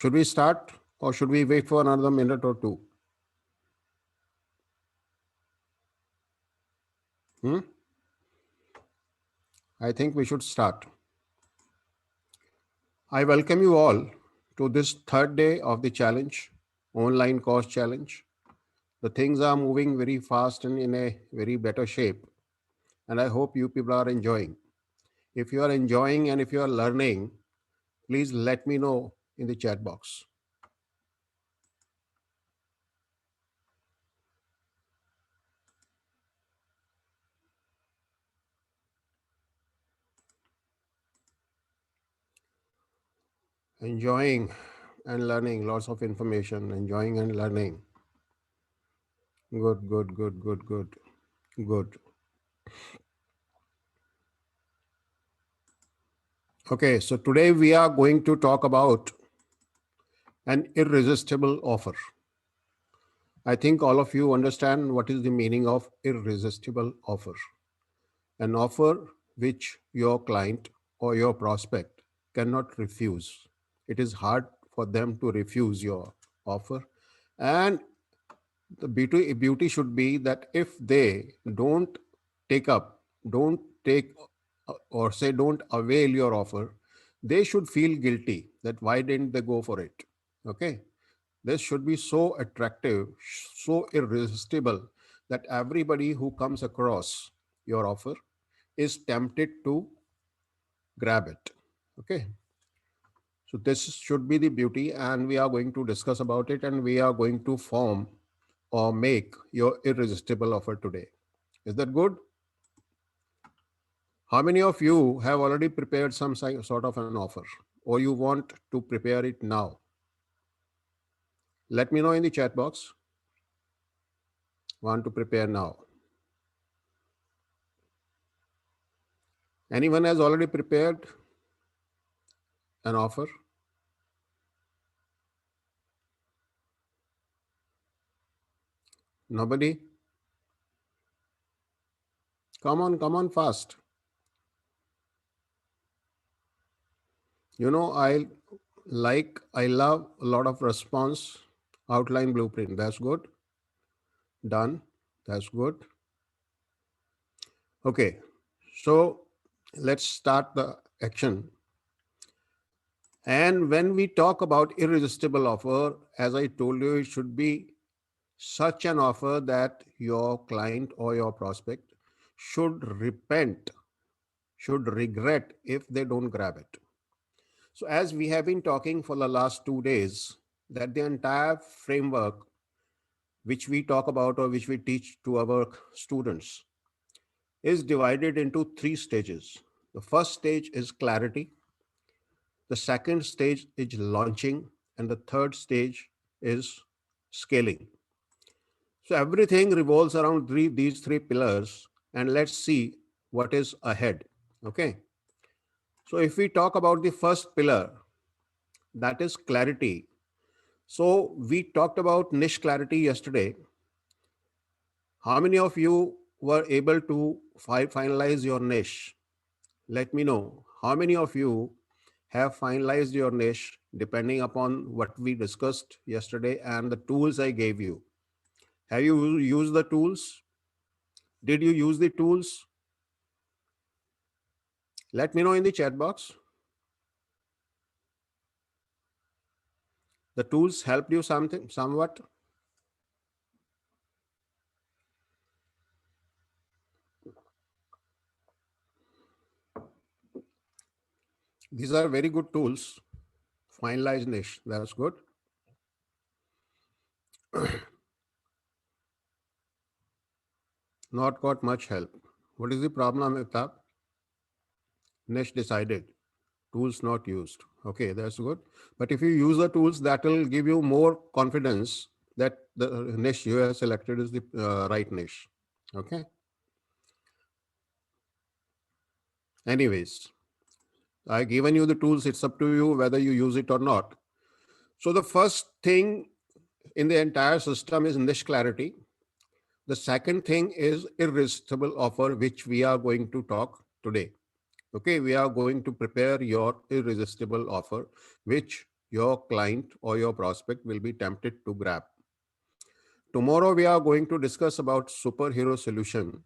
Should we start or should we wait for another minute or two? Hmm? I think we should start. I welcome you all to this third day of the challenge, online course challenge. The things are moving very fast and in a very better shape, and I hope you people are enjoying. If you are enjoying and if you are learning, please let me know in the chat box. Enjoying and learning, lots of information, enjoying and learning. Good, good, good, good, good, good. Okay, so today we are going to talk about an irresistible offer. I think all of you understand what is the meaning of irresistible offer. An offer which your client or your prospect cannot refuse. It is hard for them to refuse your offer. And the beauty should be that if they don't don't take or say don't avail your offer, they should feel guilty that why didn't they go for it? Okay. This should be so attractive, so irresistible that everybody who comes across your offer is tempted to grab it. Okay. So this should be the beauty, and we are going to discuss about it, and we are going to form or make your irresistible offer today. Is that good? How many of you have already prepared some sort of an offer, or you want to prepare it now? Let me know in the chat box. Want to prepare now? Anyone has already prepared an offer? Nobody? Come on fast. You know, I love a lot of response, outline blueprint. That's good. Done. That's good. Okay. So let's start the action. And when we talk about irresistible offer, as I told you, it should be such an offer that your client or your prospect should repent, should regret if they don't grab it. So, as we have been talking for the last 2 days, that the entire framework which we talk about or which we teach to our students is divided into 3 stages. The first stage is clarity, the second stage is launching, and the third stage is scaling. So everything revolves around these three pillars, and let's see what is ahead. Okay. So if we talk about the first pillar, that is clarity. So we talked about niche clarity yesterday. How many of you were able to finalize your niche? Let me know. How many of you have finalized your niche depending upon what we discussed yesterday and the tools I gave you? Have you used the tools? Did you use the tools? Let me know in the chat box. The tools helped you somewhat. These are very good tools. Finalize niche. That's good. Not got much help. What is the problem, Amitabh? Niche decided. Tools not used. Okay, that's good. But if you use the tools, that will give you more confidence that the niche you have selected is the right niche. Okay. Anyways, I given you the tools. It's up to you whether you use it or not. So the first thing in the entire system is niche clarity. The second thing is irresistible offer, which we are going to talk today. Okay, we are going to prepare your irresistible offer, which your client or your prospect will be tempted to grab. Tomorrow we are going to discuss about superhero solution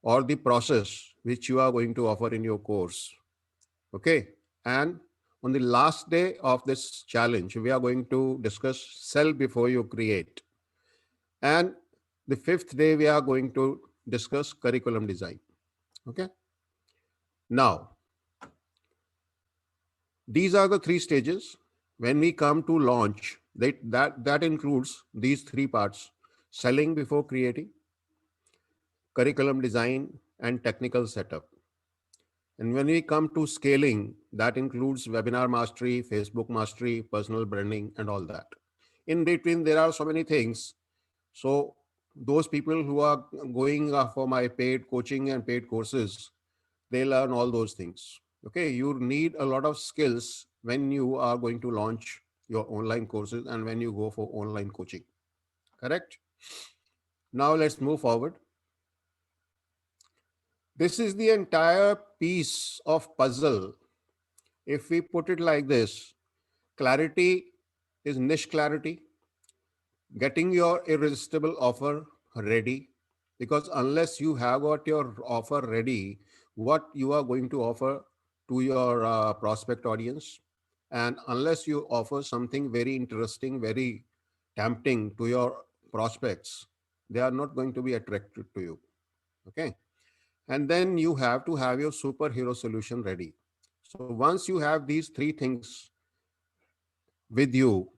or the process which you are going to offer in your course. Okay. And on the last day of this challenge, we are going to discuss sell before you create. And the fifth day, we are going to discuss curriculum design. Okay. Now, these are the three stages. When we come to launch, that includes these three parts: selling before creating, curriculum design, and technical setup. And when we come to scaling, that includes webinar mastery, Facebook mastery, personal branding, and all that. In between, there are so many things. So those people who are going for my paid coaching and paid courses, they learn all those things. Okay, you need a lot of skills when you are going to launch your online courses and when you go for online coaching. Correct? Now let's move forward. This is the entire piece of puzzle. If we put it like this, clarity is niche clarity, getting your irresistible offer ready, because unless you have got your offer ready, what you are going to offer to your prospect audience, and unless you offer something very interesting, very tempting to your prospects, they are not going to be attracted to you. Okay. And then you have to have your superhero solution ready. So once you have these three things with you,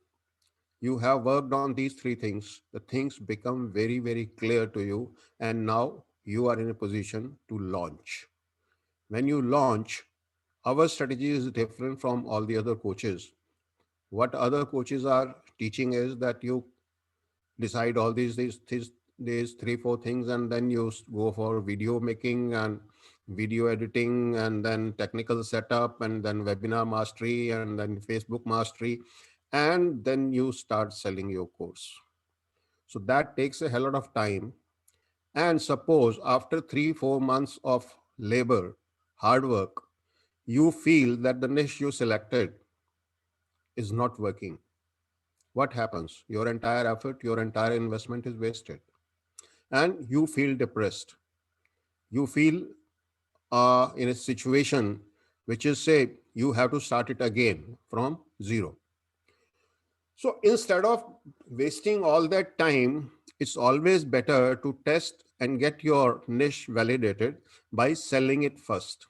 you have worked on these three things, the things become very, very clear to you. And now you are in a position to launch. When you launch, our strategy is different from all the other coaches. What other coaches are teaching is that you decide all these three, four things, and then you go for video making and video editing, and then technical setup, and then webinar mastery, and then Facebook mastery, and then you start selling your course. So that takes a hell lot of time. And suppose after 3 4 months of labor, hard work, you feel that the niche you selected is not working. What happens? Your entire effort, your entire investment is wasted. And you feel depressed. You feel in a situation which is, say, you have to start it again from zero. So instead of wasting all that time, it's always better to test and get your niche validated by selling it first.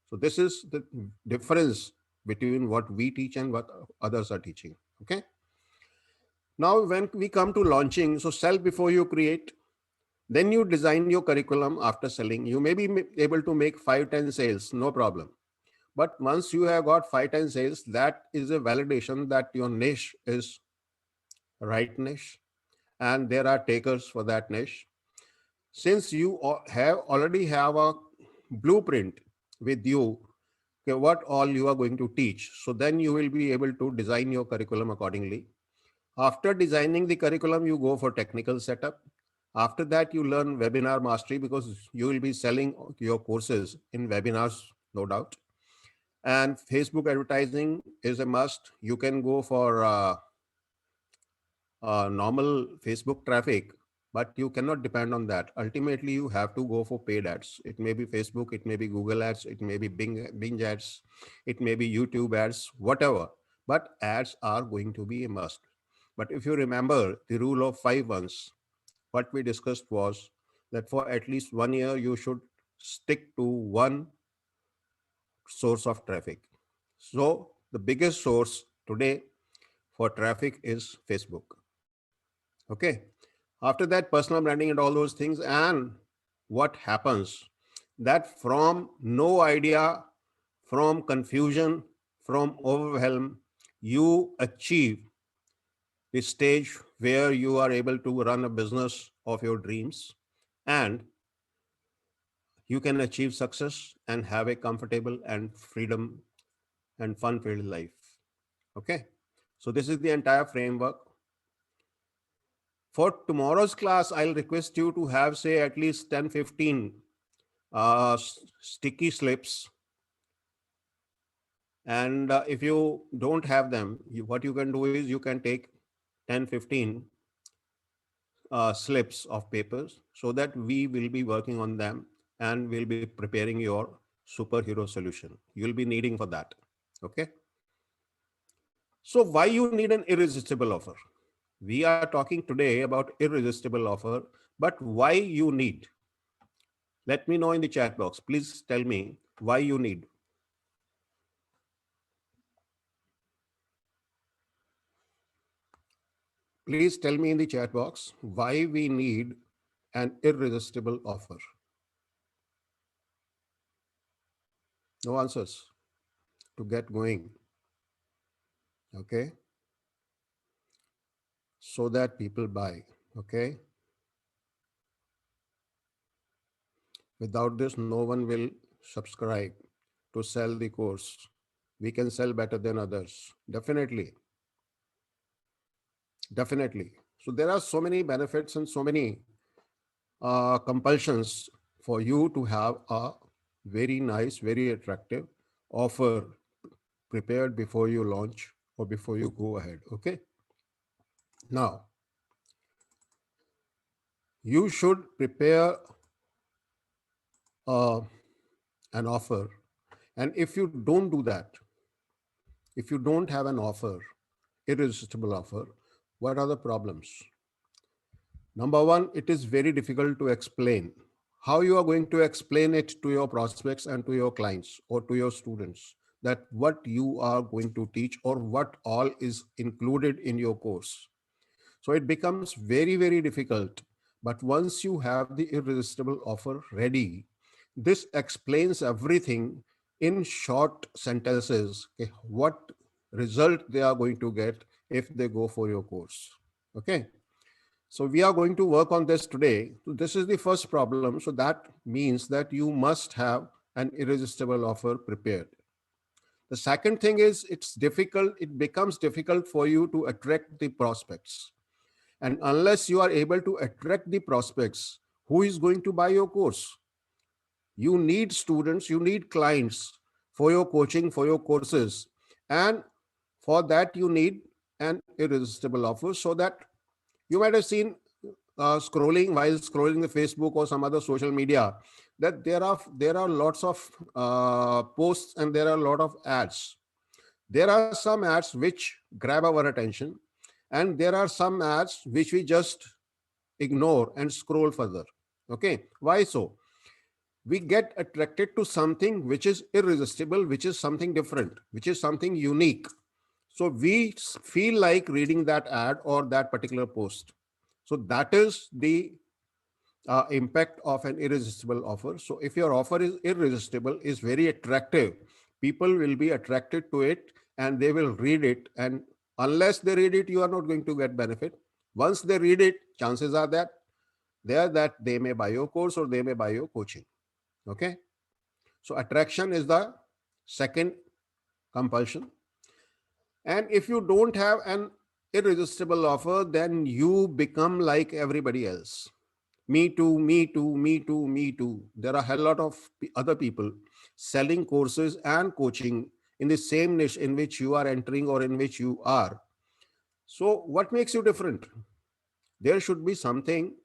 So this is the difference between what we teach and what others are teaching. Okay. Now, when we come to launching, so sell before you create, then you design your curriculum after selling. You may be able to make 5-10 sales, no problem. But once you have got 5-10 sales, that is a validation that your niche is right niche and there are takers for that niche. Since you have already have a blueprint with you, okay, what all you are going to teach, so then you will be able to design your curriculum accordingly. After designing the curriculum, you go for technical setup. After that, you learn webinar mastery because you will be selling your courses in webinars, no doubt. And Facebook advertising is a must. You can go for normal Facebook traffic, but you cannot depend on that. Ultimately, you have to go for paid ads. It may be Facebook, it may be Google ads, it may be Bing ads, it may be YouTube ads, whatever. But ads are going to be a must. But if you remember the rule of 5 months, what we discussed was that for at least 1 year, you should stick to one source of traffic. So the biggest source today for traffic is Facebook. Okay. After that, personal branding and all those things. And what happens that from no idea, from confusion, from overwhelm, you achieve the stage where you are able to run a business of your dreams, and you can achieve success and have a comfortable and freedom and fun filled life. Okay. So this is the entire framework. For tomorrow's class, I'll request you to have, say, at least 10, 15 sticky slips And if you don't have them, what you can do is you can take 10, 15 slips of papers so that we will be working on them and we'll be preparing your superhero solution. You'll be needing for that. Okay. So why you need an irresistible offer? We are talking today about irresistible offer, but why you need? Let me know in the chat box. Please tell me why you need. Please tell me in the chat box why we need an irresistible offer. No answers to get going. Okay. So that people buy. Okay. Without this, no one will subscribe to sell the course. We can sell better than others. Definitely. Definitely. So there are so many benefits and so many compulsions for you to have a very nice, very attractive offer prepared before you launch or before you go ahead. Okay. Now, you should prepare uh, an offer. And if you don't do that, if you don't have an offer, irresistible offer, what are the problems? Number one, it is very difficult to explain. How you are going to explain it to your prospects and to your clients or to your students that what you are going to teach or what all is included in your course. So it becomes very, very difficult. But once you have the irresistible offer ready, this explains everything in short sentences, okay, what result they are going to get if they go for your course. Okay. So we are going to work on this today. So this is the first problem. So that means that you must have an irresistible offer prepared. The second thing is it's difficult, it becomes difficult for you to attract the prospects. And unless you are able to attract the prospects, who is going to buy your course? You need students, you need clients for your coaching, for your courses. And for that, you need an irresistible offer so that you might have seen scrolling while scrolling the Facebook or some other social media that there are lots of posts and there are a lot of ads. There are some ads which grab our attention, and there are some ads which we just ignore and scroll further. Okay, why so? We get attracted to something which is irresistible, which is something different, which is something unique. So we feel like reading that ad or that particular post. So that is the impact of an irresistible offer. So if your offer is irresistible, is very attractive, people will be attracted to it and they will read it. And unless they read it, you are not going to get benefit. Once they read it, chances are that they may buy your course or they may buy your coaching. Okay. So attraction is the second compulsion. And if you don't have an irresistible offer, then you become like everybody else. Me too, me too, me too, me too. There are a lot of other people selling courses and coaching in the same niche in which you are entering or in which you are. So, what makes you different? There should be something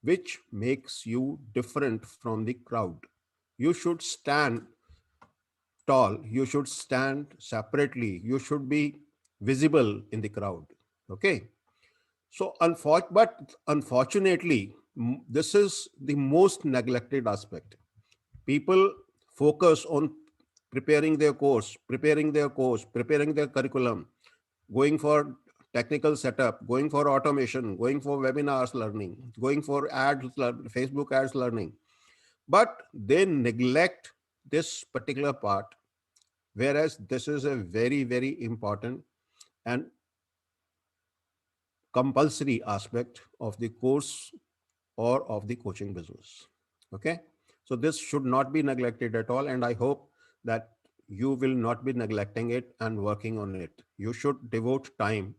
which makes you different from the crowd. You should stand tall, you should stand separately, you should be visible in the crowd. Okay. So, unfortunately, this is the most neglected aspect. People focus on preparing their course, preparing their curriculum, going for technical setup, going for automation, going for webinars learning, going for Facebook ads learning. But they neglect this particular part, whereas this is a very, very important and compulsory aspect of the course or of the coaching business. Okay. So this should not be neglected at all. And I hope that you will not be neglecting it and working on it. You should devote time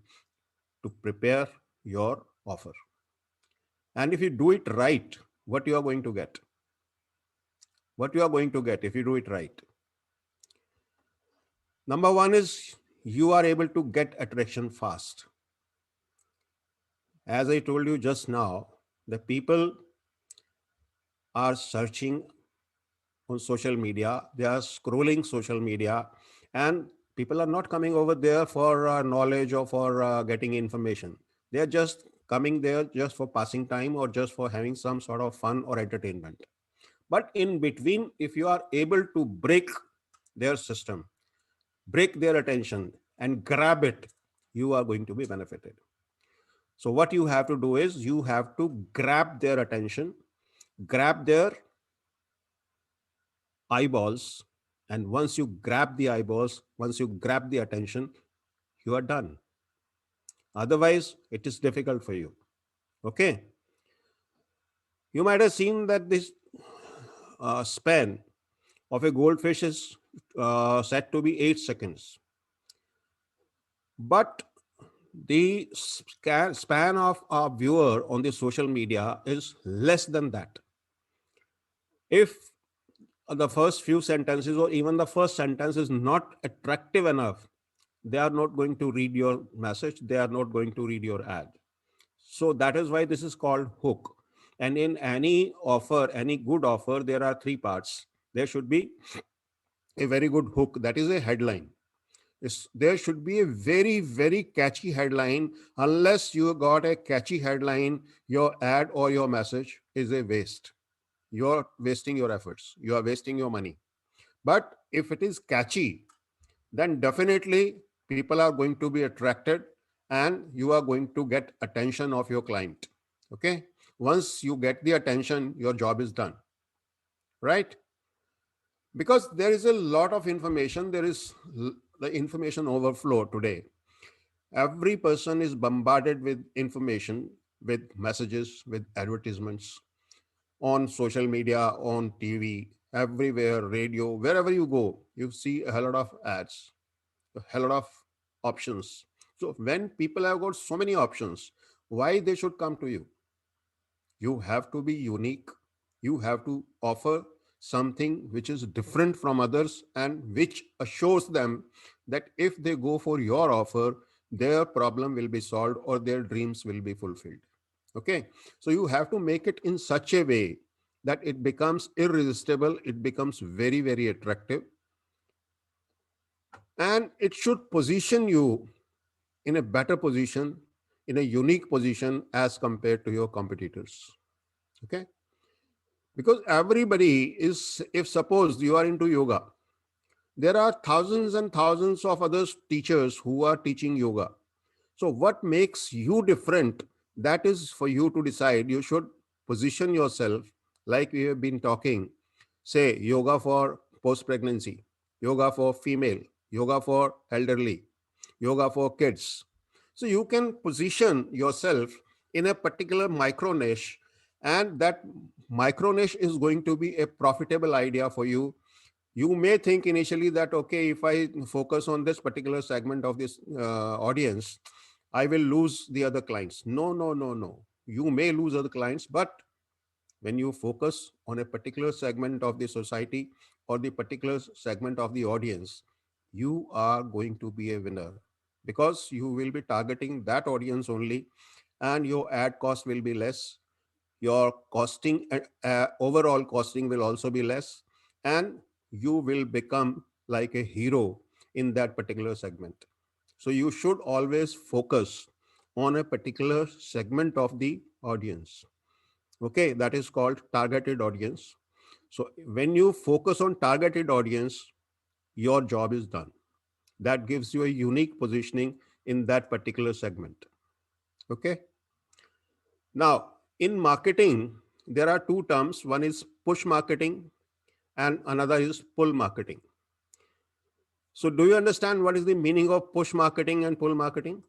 to prepare your offer. And if you do it right, what you are going to get? What you are going to get if you do it right? Number one is you are able to get attraction fast. As I told you just now, the people are searching on social media, they are scrolling social media, and people are not coming over there for knowledge or for getting information. They are just coming there just for passing time or just for having some sort of fun or entertainment. But in between, if you are able to break their system, break their attention, and grab it, you are going to be benefited. So, what you have to do is you have to grab their attention, grab their eyeballs, and once you grab the eyeballs, once you grab the attention, you are done. Otherwise, it is difficult for you. Okay. You might have seen that this span of a goldfish is said to be 8 seconds. But the span of a viewer on the social media is less than that. If the first few sentences or even the first sentence is not attractive enough, they are not going to read your message, they are not going to read your ad. So that is why this is called hook. And in any offer, any good offer, there are three parts. There should be a very good hook, that is a headline. There should be a very, very catchy headline. Unless you got a catchy headline, your ad or your message is a waste. You're wasting your efforts, you are wasting your money. But if it is catchy, then definitely people are going to be attracted and you are going to get attention of your client. Okay. Once you get the attention, your job is done. Right. Because there is a lot of information, there is the information overflow today. Every person is bombarded with information, with messages, with advertisements on social media, on TV, everywhere, radio, wherever you go, you see a lot of ads, a hell lot of options. So when people have got so many options, why they should come to you? You have to be unique. You have to offer something which is different from others and which assures them that if they go for your offer, their problem will be solved or their dreams will be fulfilled. Okay. So you have to make it in such a way that it becomes irresistible, it becomes very, very attractive, and it should position you in a better position, in a unique position as compared to your competitors. Okay. Because everybody is, if suppose you are into yoga, there are thousands and thousands of other teachers who are teaching yoga. So, what makes you different? That is for you to decide. You should position yourself like we have been talking, say, yoga for post pregnancy, yoga for female, yoga for elderly, yoga for kids. So, you can position yourself in a particular micro niche, and that micro niche is going to be a profitable idea for you. You may think initially that, okay, if I focus on this particular segment of this audience, I will lose the other clients. No, no, no, no. You may lose other clients, but when you focus on a particular segment of the society or the particular segment of the audience, you are going to be a winner because you will be targeting that audience only, and your ad cost will be less, your costing, overall costing will also be less, and you will become like a hero in that particular segment. So you should always focus on a particular segment of the audience. Okay, that is called targeted audience. So when you focus on targeted audience, your job is done. That gives you a unique positioning in that particular segment. Okay. Now, in marketing, there are two terms. One is push marketing and another is pull marketing. So, do you understand what is the meaning of push marketing and pull marketing?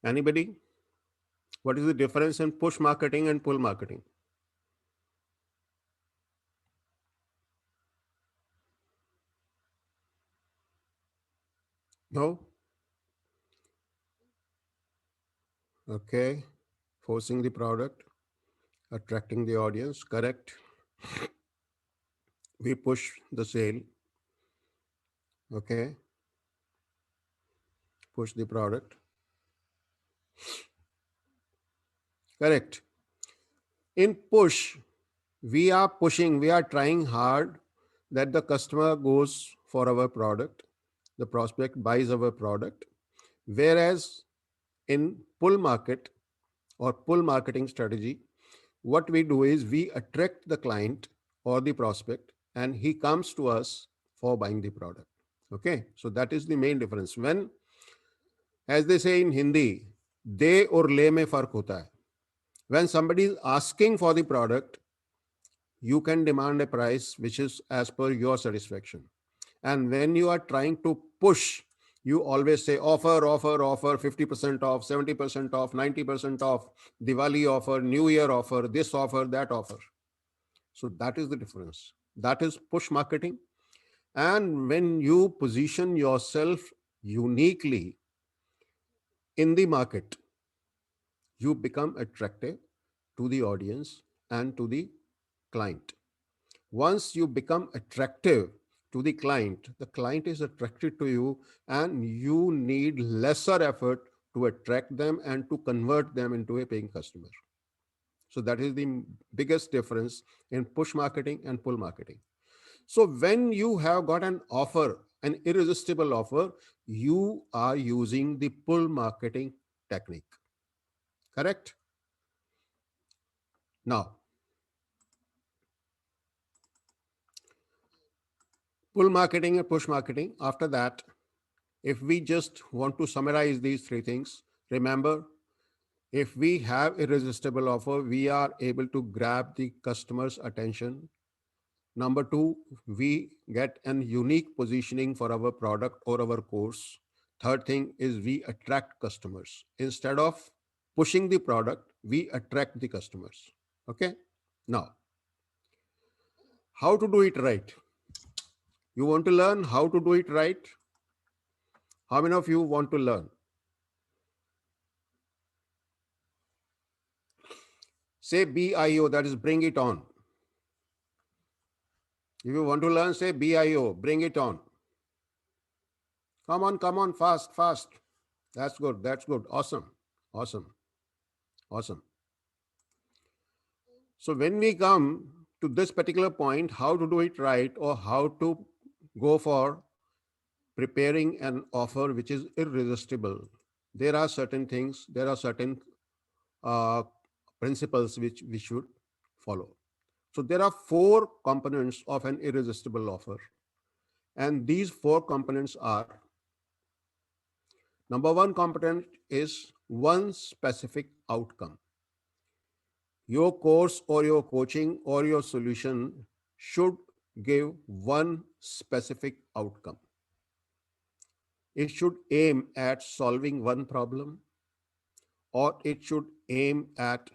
Anybody? What is the difference in push marketing and pull marketing? No? Okay. Forcing the product, attracting the audience, correct. we push the sale. Okay, push the product. Correct. In push, we are pushing, we are trying hard that the customer goes for our product, the prospect buys our product. Whereas in pull market or pull marketing strategy, what we do is we attract the client or the prospect and he comes to us for buying the product. Okay, so that is the main difference. When, as they say in Hindi, de or le mein fark hota hai. When somebody is asking for the product, you can demand a price which is as per your satisfaction. And when you are trying to push, you always say offer, offer, offer, 50% off, 70% off, 90% off, Diwali offer, New Year offer, this offer, that offer. So that is the difference. That is push marketing. And when you position yourself uniquely in the market, you become attractive to the audience and to the client. Once you become attractive to the client is attracted to you, and you need lesser effort to attract them and to convert them into a paying customer. So that is the biggest difference in push marketing and pull marketing. So when you have got an offer, an irresistible offer, you are using the pull marketing technique. Correct? Now, pull marketing and push marketing. After that, if we just want to summarize these three things, remember, if we have irresistible offer, we are able to grab the customer's attention. Number two, we get an unique positioning for our product or our course. Third thing is we attract customers. Instead of pushing the product, we attract the customers. Okay. Now, how to do it right? You want to learn how to do it right? How many of you want to learn? Say BIO, that is bring it on. If you want to learn, say BIO, bring it on. Come on, fast, fast. That's good, that's good. Awesome, awesome, awesome. So when we come to this particular point, how to do it right or how to go for preparing an offer which is irresistible, there are certain things, there are certain uh, principles which we should follow. So there are four components of an irresistible offer. And these four components are: number one component is one specific outcome. Your course or your coaching or your solution should give one specific outcome. It should aim at solving one problem, or it should aim at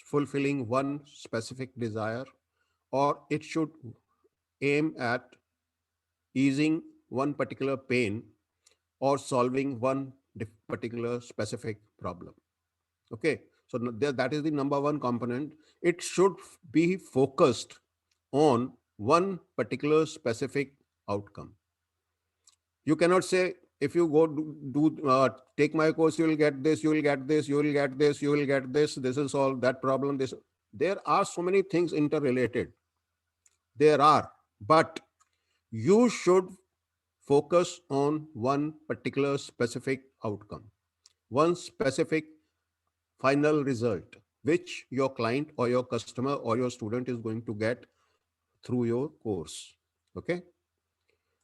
fulfilling one specific desire, or it should aim at easing one particular pain or solving one particular specific problem. Okay, so that is the number one component. It should be focused on one particular specific outcome. You cannot say, if you go take my course, you will get this, you will get this, you will get this, you will get this, this is all, that problem, this. There are so many things interrelated. There are, but you should focus on one particular specific outcome, one specific final result, which your client or your customer or your student is going to get through your course. Okay.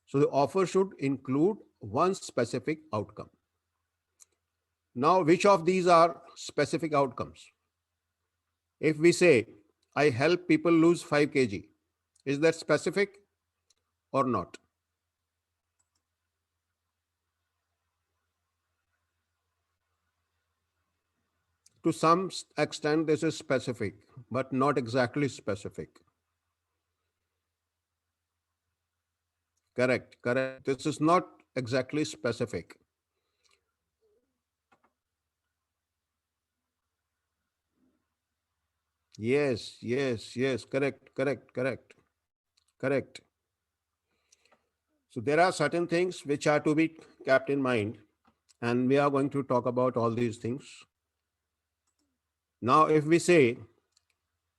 So the offer should include one specific outcome. Now, which of these are specific outcomes? If we say, I help people lose 5 kg, is that specific or not? To some extent, this is specific, but not exactly specific. Correct, correct. This is not exactly specific. Yes, yes, yes. Correct, correct, correct, correct. So there are certain things which are to be kept in mind, and we are going to talk about all these things. Now, if we say,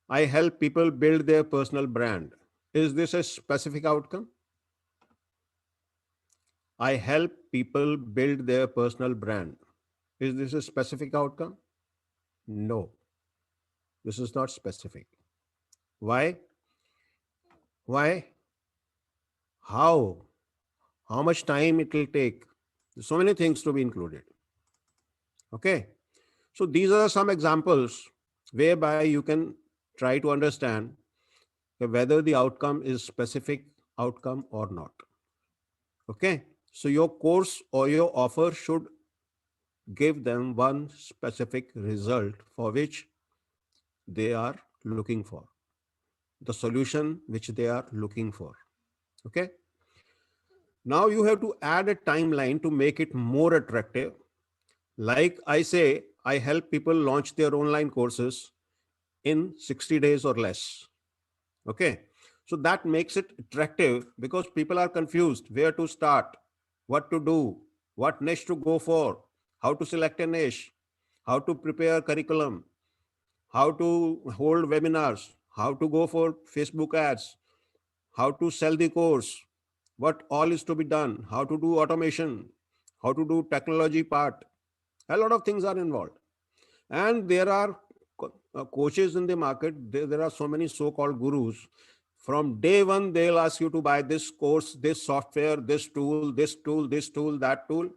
I help people build their personal brand, is this a specific outcome? I help people build their personal brand. Is this a specific outcome? No, this is not specific. Why? Why? How? How much time it will take? So many things to be included. Okay. So these are some examples whereby you can try to understand whether the outcome is specific outcome or not. Okay. So your course or your offer should give them one specific result for which they are looking for, the solution which they are looking for. Okay. Now you have to add a timeline to make it more attractive. Like I say, I help people launch their online courses in 60 days or less. Okay. So that makes it attractive because people are confused where to start, what to do, what niche to go for, how to select a niche, how to prepare curriculum, how to hold webinars, how to go for Facebook ads, how to sell the course, what all is to be done, how to do automation, how to do technology part. A lot of things are involved. And there are coaches in the market. There are so many so-called gurus. From day one, they'll ask you to buy this course, this software, this tool, this tool, this tool, that tool,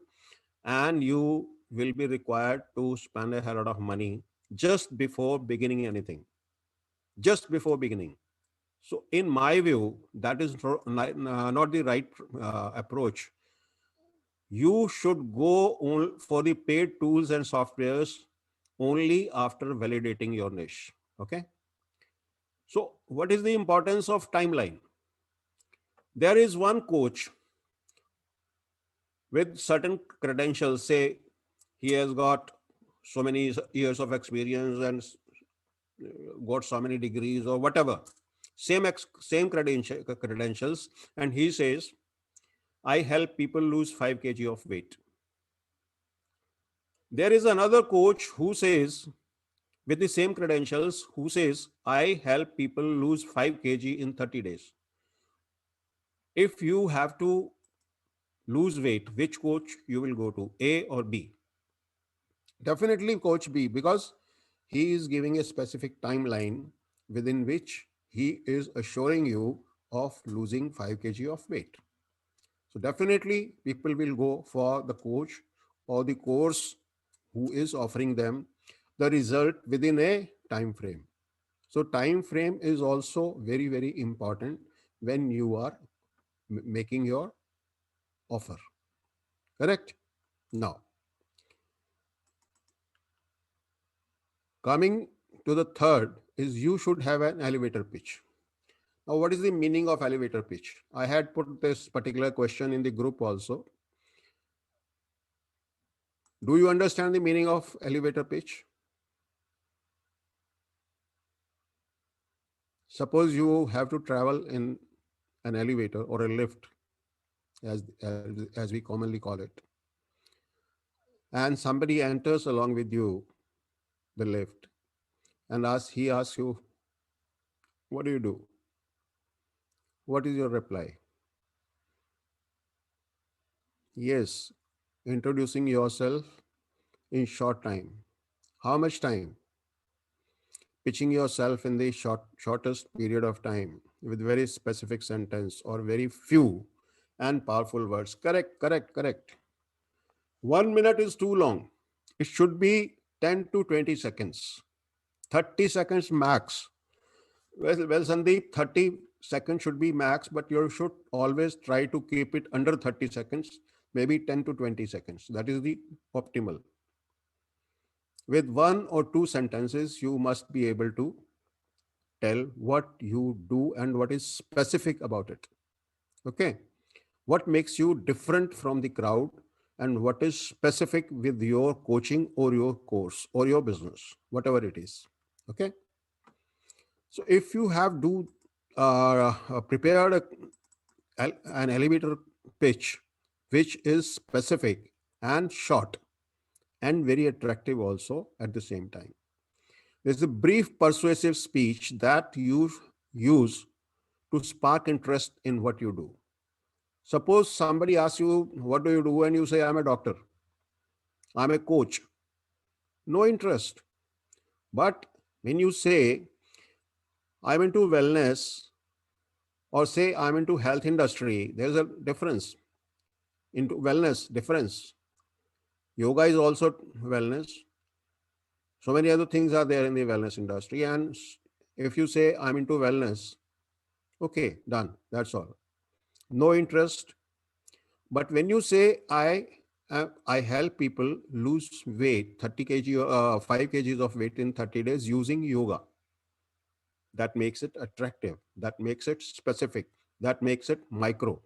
and you will be required to spend a hell lot of money just before beginning anything. Just before beginning. So, in my view, that is not the right approach. You should go for the paid tools and softwares only after validating your niche. Okay. So, what is the importance of timeline? There is one coach with certain credentials, say he has got so many years of experience and got so many degrees or whatever, same credentials, and he says, I help people lose 5 kg of weight. There is another coach who says, with the same credentials, who says, I help people lose 5 kg in 30 days. If you have to lose weight, which coach you will go to, A or B? Definitely coach B, because he is giving a specific timeline within which he is assuring you of losing 5 kg of weight. So definitely people will go for the coach or the course who is offering them the result within a time frame. So time frame is also very, very important when you are making your offer. Correct? Now, coming to the third is you should have an elevator pitch. Now, what is the meaning of elevator pitch? I had put this particular question in the group also. Do you understand the meaning of elevator pitch? Suppose you have to travel in an elevator or a lift, as we commonly call it, and somebody enters along with you the lift and he asks you, what do you do? What is your reply? Yes, introducing yourself in short time. How much time? Pitching yourself in the shortest period of time with very specific sentence or very few and powerful words. Correct, correct, correct. 1 minute is too long. It should be 10 to 20 seconds, 30 seconds max. Well, Sandeep, 30 seconds should be max, but you should always try to keep it under 30 seconds, maybe 10 to 20 seconds. That is the optimal. With one or two sentences, you must be able to tell what you do and what is specific about it. Okay. What makes you different from the crowd and what is specific with your coaching or your course or your business, whatever it is. Okay. So if you have prepared an elevator pitch which is specific and short and very attractive also at the same time. There's a brief persuasive speech that you use to spark interest in what you do. Suppose somebody asks you, what do you do? And you say, I'm a doctor, I'm a coach. No interest. But when you say, I'm into wellness, or say, I'm into health industry, there's a difference. Into wellness, difference. Yoga is also wellness. So many other things are there in the wellness industry. And if you say, I'm into wellness, okay, done. That's all. No interest. But when you say, I help people lose weight, 30 kg, 5 kgs of weight in 30 days using yoga, that makes it attractive, that makes it specific, that makes it micro.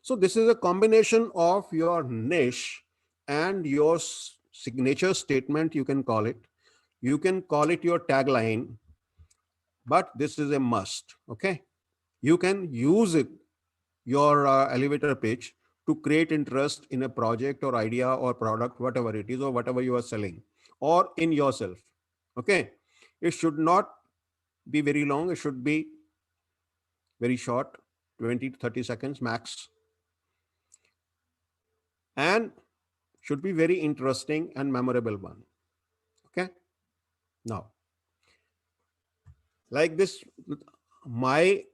So this is a combination of your niche and your signature statement, you can call it. You can call it your tagline, but this is a must. Okay. You can use it, your elevator pitch, to create interest in a project or idea or product, whatever it is, or whatever you are selling, or in yourself. Okay. It should not be very long. It should be very short, 20 to 30 seconds max, and should be very interesting and memorable one. Okay. Now, like this, my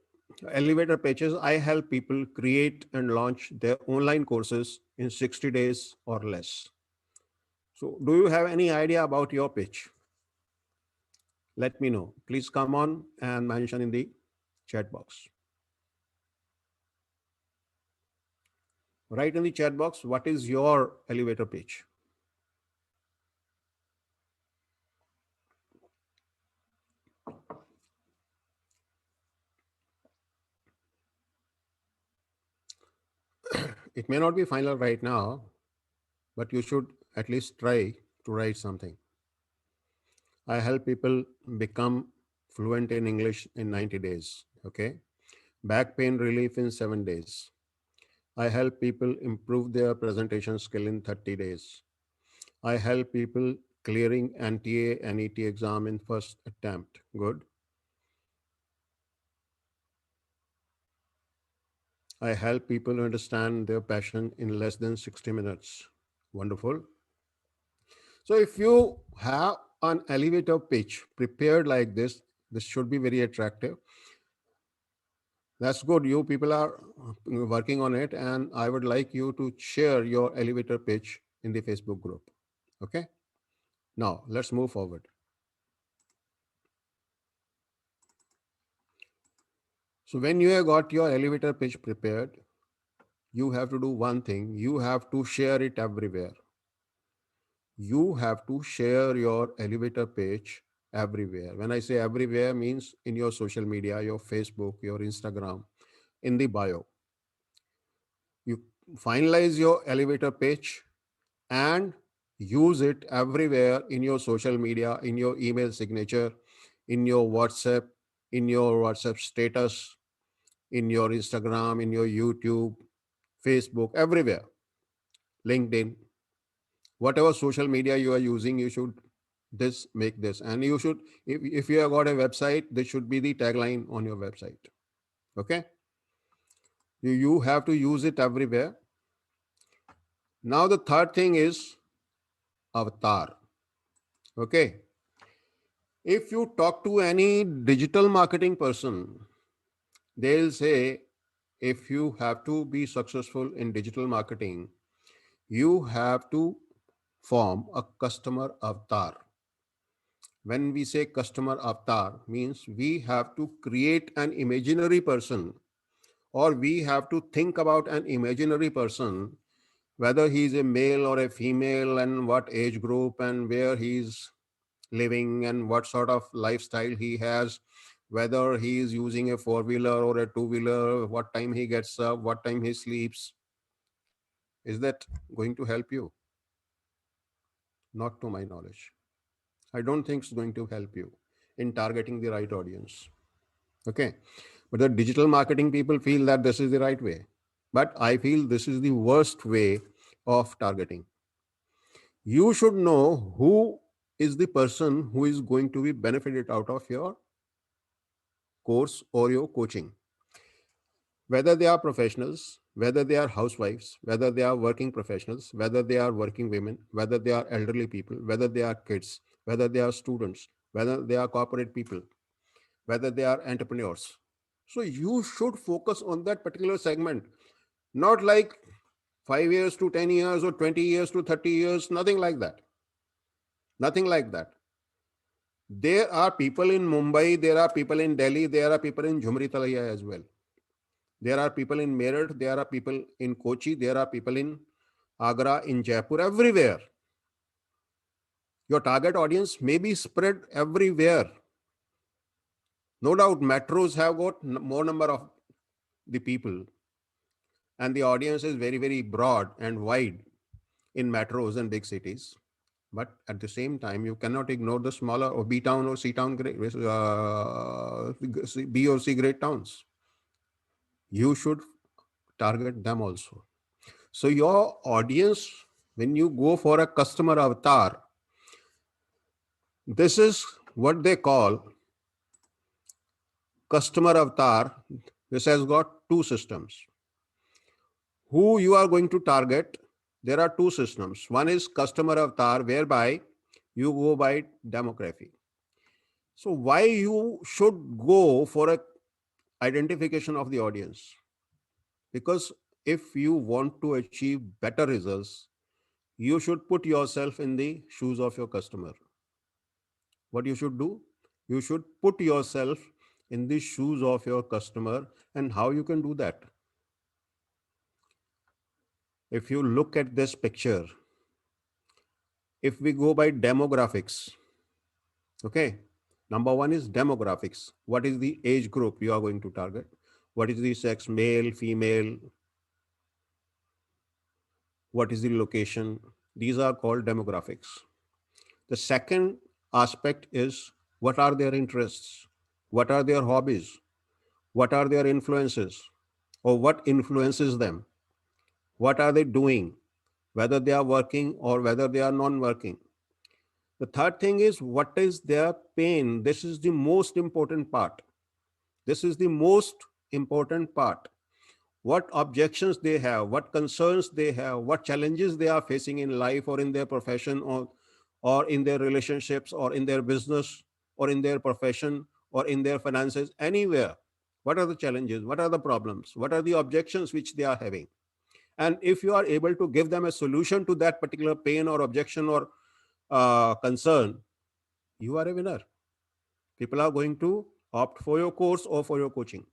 elevator pitches, I help people create and launch their online courses in 60 days or less. So, do you have any idea about your pitch? Let me know. Please come on and mention in the chat box. Write in the chat box, what is your elevator pitch? It may not be final right now, but you should at least try to write something. I help people become fluent in English in 90 days. Okay. Back pain relief in 7 days. I help people improve their presentation skill in 30 days. I help people clearing NTA and ET exam in first attempt. Good. I help people understand their passion in less than 60 minutes. Wonderful. So if you have an elevator pitch prepared like this should be very attractive. That's good. You people are working on it, and I would like you to share your elevator pitch in the Facebook group. Okay. Now let's move forward. So when you have got your elevator pitch prepared, you have to do one thing. You have to share it everywhere. You have to share your elevator pitch everywhere. When I say everywhere, means in your social media, your Facebook, your Instagram, in the bio. You finalize your elevator pitch and use it everywhere in your social media, in your email signature, in your WhatsApp, in your WhatsApp status, in your Instagram, in your YouTube, Facebook, everywhere, LinkedIn, whatever social media you are using, you should this make this. And you should, if you have got a website, this should be the tagline on your website. Okay. You have to use it everywhere. Now, the third thing is avatar. Okay. If you talk to any digital marketing person, they'll say if you have to be successful in digital marketing, you have to form a customer avatar. When we say customer avatar, means we have to create an imaginary person, or we have to think about an imaginary person, whether he is a male or a female, and what age group, and where he's living, and what sort of lifestyle he has, whether he is using a four-wheeler or a two-wheeler, what time he gets up, what time he sleeps. Is that going to help you? Not to my knowledge. I don't think it's going to help you in targeting the right audience. Okay. But the digital marketing people feel that this is the right way. But I feel this is the worst way of targeting. You should know who is the person who is going to be benefited out of your course or your coaching, whether they are professionals, whether they are housewives, whether they are working professionals, whether they are working women, whether they are elderly people, whether they are kids, whether they are students, whether they are corporate people, whether they are entrepreneurs. So you should focus on that particular segment, not like 5 years to 10 years or 20 years to 30 years, nothing like that. Nothing like that. There are people in Mumbai, there are people in Delhi, there are people in Jhumri Talaya as well. There are people in Meerut, there are people in Kochi, there are people in Agra, in Jaipur, everywhere. Your target audience may be spread everywhere. No doubt metros have got more number of the people, and the audience is very, very broad and wide in metros and big cities. But at the same time, you cannot ignore the smaller or B town or C town, B or C grade towns. You should target them also. So your audience, when you go for a customer avatar, this is what they call customer avatar. This has got two systems. Who you are going to target, there are two systems. One is customer avatar, whereby you go by demography. So why you should go for a identification of the audience? Because if you want to achieve better results, you should put yourself in the shoes of your customer. What you should do? You should put yourself in the shoes of your customer. And how you can do that? If you look at this picture, if we go by demographics, okay, number one is demographics. What is the age group you are going to target? What is the sex, male, female? What is the location? These are called demographics. The second aspect is what are their interests? What are their hobbies? What are their influences? Or what influences them? What are they doing? Whether they are working or whether they are non working. The third thing is what is their pain? This is the most important part. This is the most important part. What objections they have, what concerns they have, what challenges they are facing in life or in their profession or in their relationships or in their business or in their profession or in their finances, anywhere. What are the challenges? What are the problems? What are the objections which they are having? And if you are able to give them a solution to that particular pain or objection or concern, you are a winner. People are going to opt for your course or for your coaching.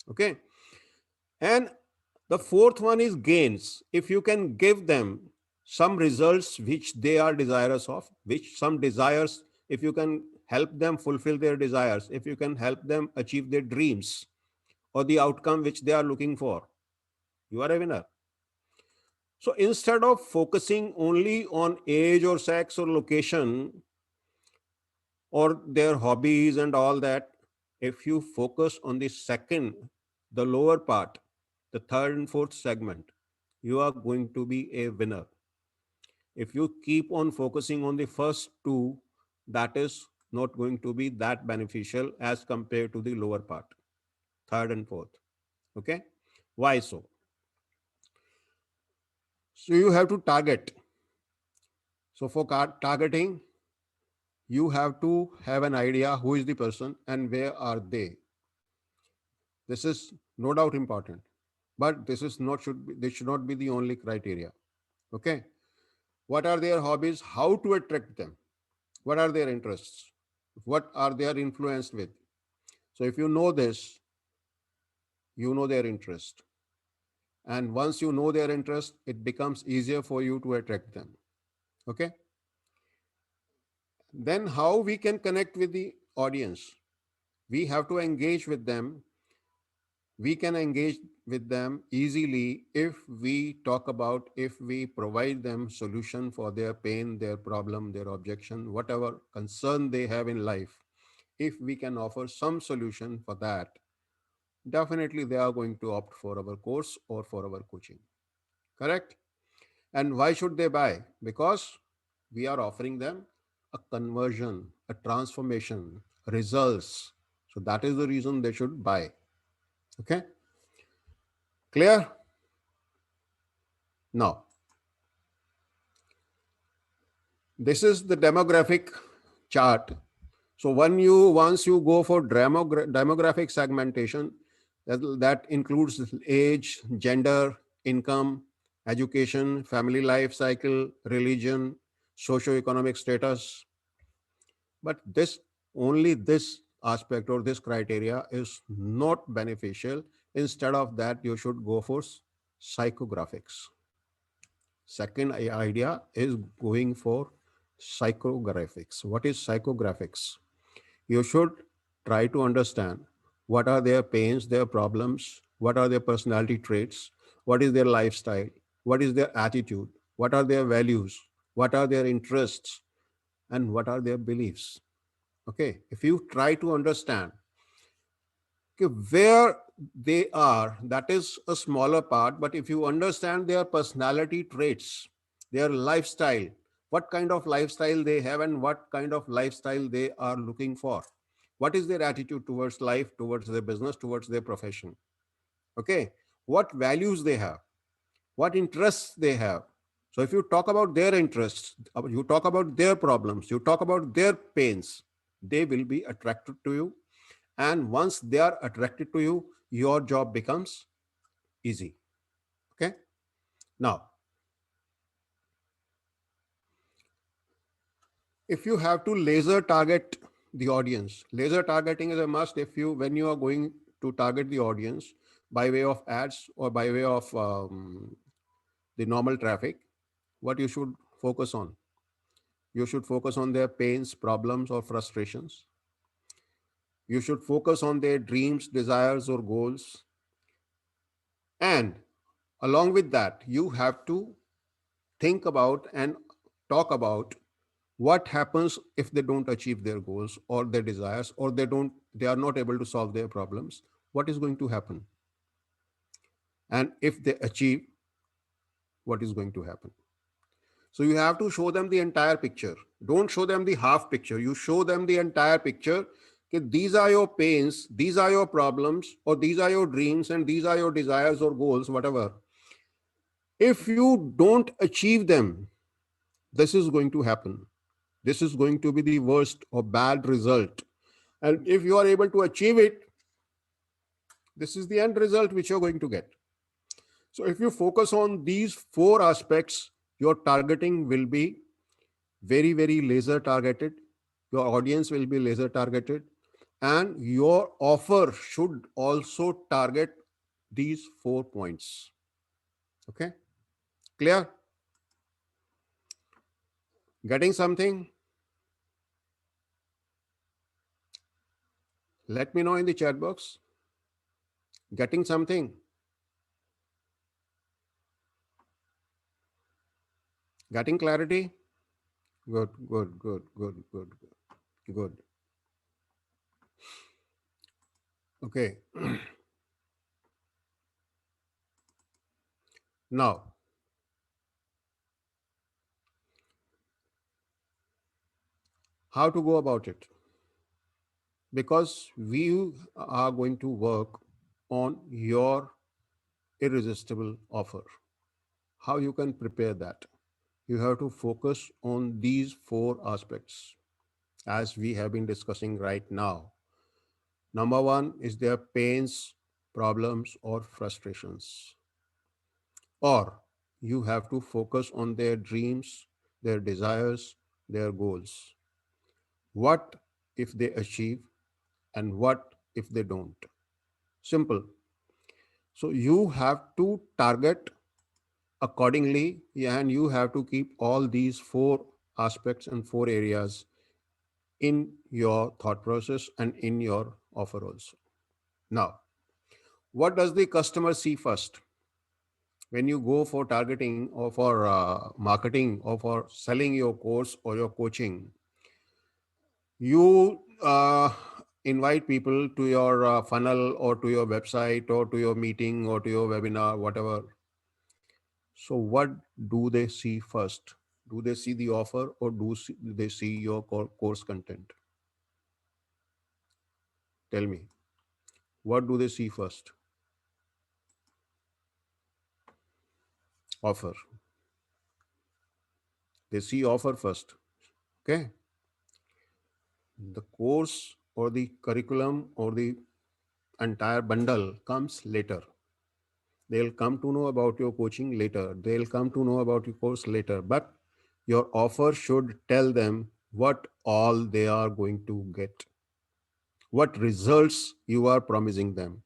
Okay. And the fourth one is gains. If you can give them some results which they are desirous of, which some desires, if you can help them fulfill their desires, if you can help them achieve their dreams or the outcome which they are looking for, you are a winner. So instead of focusing only on age or sex or location or their hobbies and all that, if you focus on the second, the lower part, the third and fourth segment, you are going to be a winner. If you keep on focusing on the first two, that is not going to be that beneficial as compared to the lower part, third and fourth. Okay. Why so? So you have to target. So for targeting, you have to have an idea who is the person and where are they. This is no doubt important, but this should not be the only criteria. Okay. What are their hobbies? How to attract them? What are their interests? What are they are influenced with? So if you know this, you know their interest. And once you know their interest, it becomes easier for you to attract them. Okay. Then how we can connect with the audience? We have to engage with them. We can engage with them easily if we talk about, if we provide them solution for their pain, their problem, their objection, whatever concern they have in life. If we can offer some solution for that, definitely they are going to opt for our course or for our coaching. Correct? And why should they buy? Because we are offering them a conversion, a transformation, results. So that is the reason they should buy. Okay? Clear? Now, this is the demographic chart. So once you go for demographic segmentation, that includes age, gender, income, education, family life cycle, religion, socio-economic status. But this aspect or this criteria is not beneficial. Instead of that, you should go for psychographics. Second idea is going for psychographics. What is psychographics? You should try to understand what are their pains, their problems, what are their personality traits, what is their lifestyle, what is their attitude, what are their values, what are their interests, and what are their beliefs. Okay, if you try to understand, okay, where they are, that is a smaller part, but if you understand their personality traits, their lifestyle, what kind of lifestyle they have and what kind of lifestyle they are looking for, what is their attitude towards life, towards their business, towards their profession, okay, what values they have, what interests they have. So if you talk about their interests, you talk about their problems, you talk about their pains, they will be attracted to you. And once they are attracted to you, your job becomes easy. Okay. Now, if you have to laser target the audience, laser targeting is a must. If you, when you are going to target the audience by way of ads or by way of the normal traffic, what you should focus on? You should focus on their pains, problems, or frustrations. You should focus on their dreams, desires, or goals. And along with that, you have to think about and talk about what happens if they don't achieve their goals or their desires, or they are not able to solve their problems. What is going to happen? And if they achieve, what is going to happen? So you have to show them the entire picture. Don't show them the half picture. You show them the entire picture. Okay, these are your pains, these are your problems, or these are your dreams, and these are your desires or goals, whatever. If you don't achieve them, this is going to happen. This is going to be the worst or bad result. And if you are able to achieve it, this is the end result which you're going to get. So if you focus on these four aspects, your targeting will be very, very laser targeted. Your audience will be laser targeted. And your offer should also target these 4 points. Okay? Clear? Getting something? Let me know in the chat box. Getting something? Getting clarity? Good, good, good, good, good, good, good. Okay. Now, how to go about it? Because we are going to work on your irresistible offer. How you can prepare that? You have to focus on these four aspects as we have been discussing right now. Number one is their pains, problems, or frustrations. Or you have to focus on their dreams, their desires, their goals. What if they achieve, and what if they don't? Simple. So you have to target accordingly, and you have to keep all these four aspects and four areas in your thought process and in your offer also. Now, what does the customer see first? When you go for targeting or for marketing or for selling your course or your coaching, you invite people to your funnel or to your website or to your meeting or to your webinar, whatever. So what do they see first? Do they see the offer or they see your course content? Tell me, what do they see first? Offer. They see offer first. Okay. The course or the curriculum or the entire bundle comes later. They'll come to know about your coaching later. They'll come to know about your course later. But your offer should tell them what all they are going to get, what results you are promising them,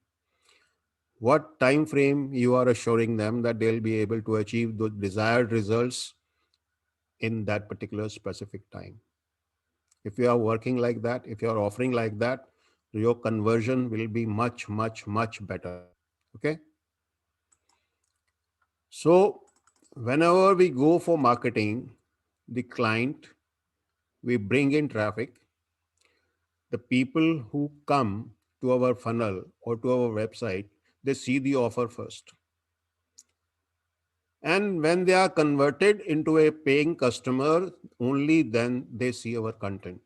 what time frame you are assuring them that they'll be able to achieve the desired results in that particular specific time. If you are working like that, if you are offering like that, your conversion will be much, much, much better. Okay. So, whenever we go for marketing, the client, we bring in traffic. The people who come to our funnel or to our website, they see the offer first. And when they are converted into a paying customer, only then they see our content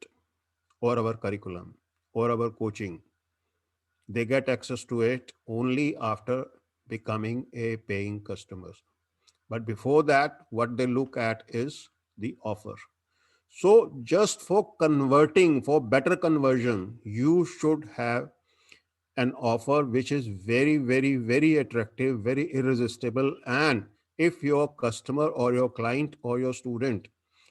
or our curriculum or our coaching. They get access to it only after becoming a paying customer. But before that, what they look at is the offer. So just for converting, for better conversion, you should have an offer which is very, very, very attractive, very irresistible. And if your customer or your client or your student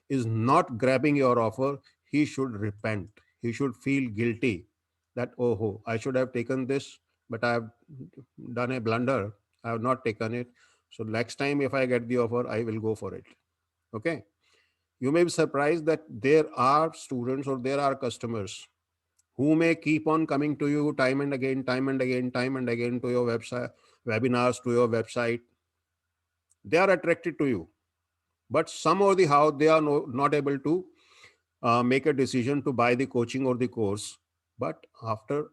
is not grabbing your offer, he should repent. He should feel guilty that, oh, I should have taken this, but I have done a blunder. I have not taken it. So next time, if I get the offer, I will go for it. Okay. You may be surprised that there are students or there are customers who may keep on coming to you time and again, time and again, time and again to your website, webinars, to your website. They are attracted to you, but some or the how they are not able to make a decision to buy the coaching or the course. But after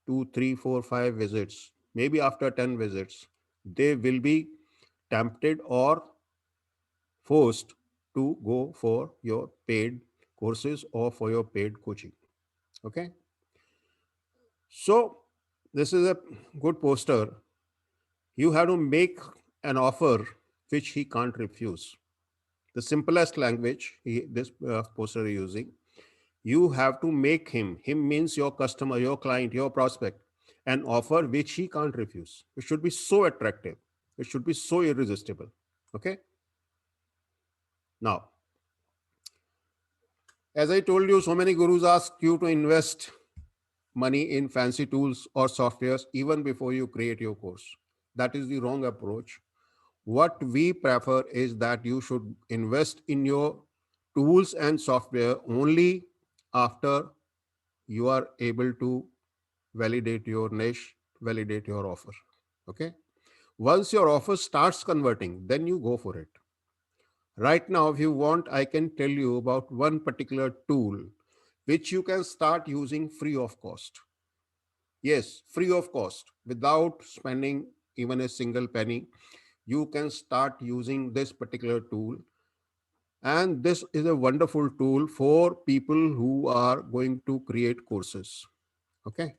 2, 3, 4, 5 visits, maybe after 10 visits, they will be tempted or forced to go for your paid courses or for your paid coaching. Okay. So this is a good poster. You have to make an offer which he can't refuse. The simplest language this poster is using. You have to make him means your customer, your client, your prospect, an offer which he can't refuse. It should be so attractive. It should be so irresistible. Okay. Now, as I told you, so many gurus ask you to invest money in fancy tools or softwares even before you create your course. That is the wrong approach. What we prefer is that you should invest in your tools and software only after you are able to validate your niche, validate your offer. Okay. Once your offer starts converting, then you go for it. Right now, if you want, I can tell you about one particular tool which you can start using free of cost. Yes, free of cost, without spending even a single penny. You can start using this particular tool. And this is a wonderful tool for people who are going to create courses. Okay.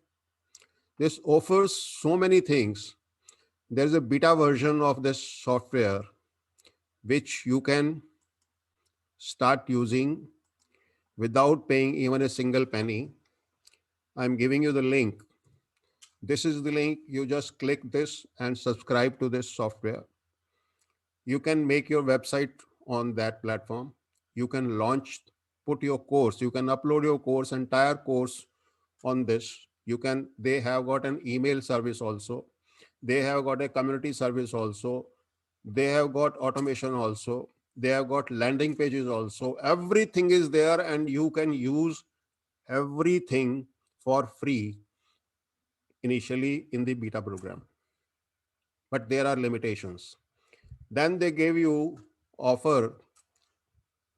This offers so many things. There's a beta version of this software which you can start using without paying even a single penny. I'm giving you the link. This is the link. You just click this and subscribe to this software. You can make your website on that platform. You can launch, put your course, you can upload your course, entire course on this. You can, they have got an email service also. They have got a community service also. They have got automation also. They have got landing pages also. Everything is there and you can use everything for free initially in the beta program. But there are limitations. Then they gave you offer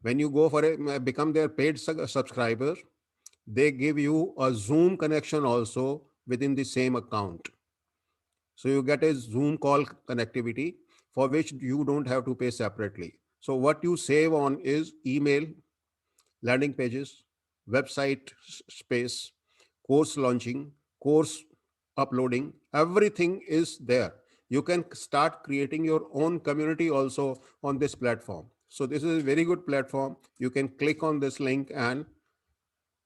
when you go for a become their paid subscriber. They give you a Zoom connection also within the same account. So you get a Zoom call connectivity for which you don't have to pay separately. So what you save on is email, landing pages, website space, course launching, course uploading, everything is there. You can start creating your own community also on this platform. So this is a very good platform. You can click on this link and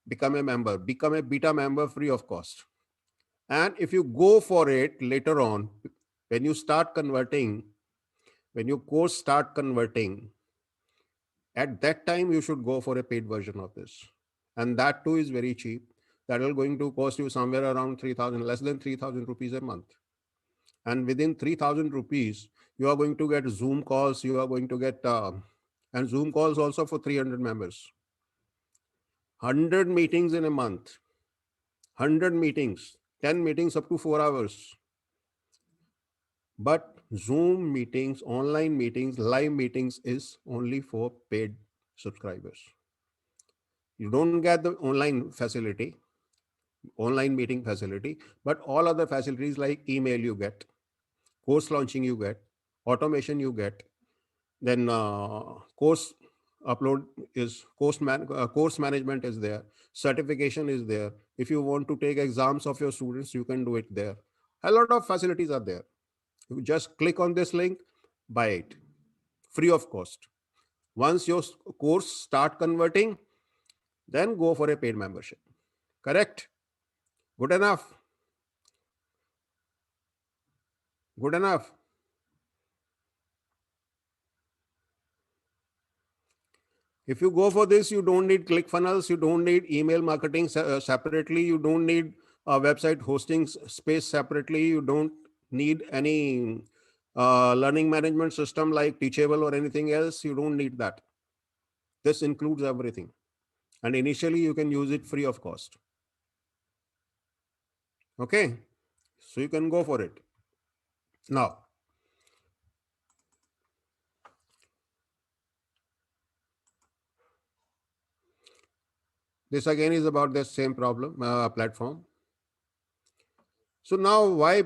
become a member, become a beta member free of cost. And if you go for it later on, when you start converting, when your course start converting, at that time you should go for a paid version of this. And that too is very cheap. That will going to cost you somewhere around 3000, less than 3000 rupees a month. And within 3000 rupees, you are going to get Zoom calls, you are going to get, and Zoom calls also for 300 members. 100 meetings in a month, 100 meetings, 10 meetings up to 4 hours. But Zoom meetings, online meetings, live meetings is only for paid subscribers. You don't get the online meeting facility, but all other facilities like email you get, course launching you get, automation you get, then course upload is course management is there, certification is there. If you want to take exams of your students, you can do it there. A lot of facilities are there. You just click on this link, buy it, free of cost. Once your course start converting, then go for a paid membership. Correct? Good enough? Good enough? If you go for this, you don't need ClickFunnels, you don't need email marketing separately, you don't need a website hosting space separately, you don't need any learning management system like Teachable or anything else. You don't need that. This includes everything. And initially, you can use it free of cost. Okay, so you can go for it. Now, this again is about the same problem platform. So now why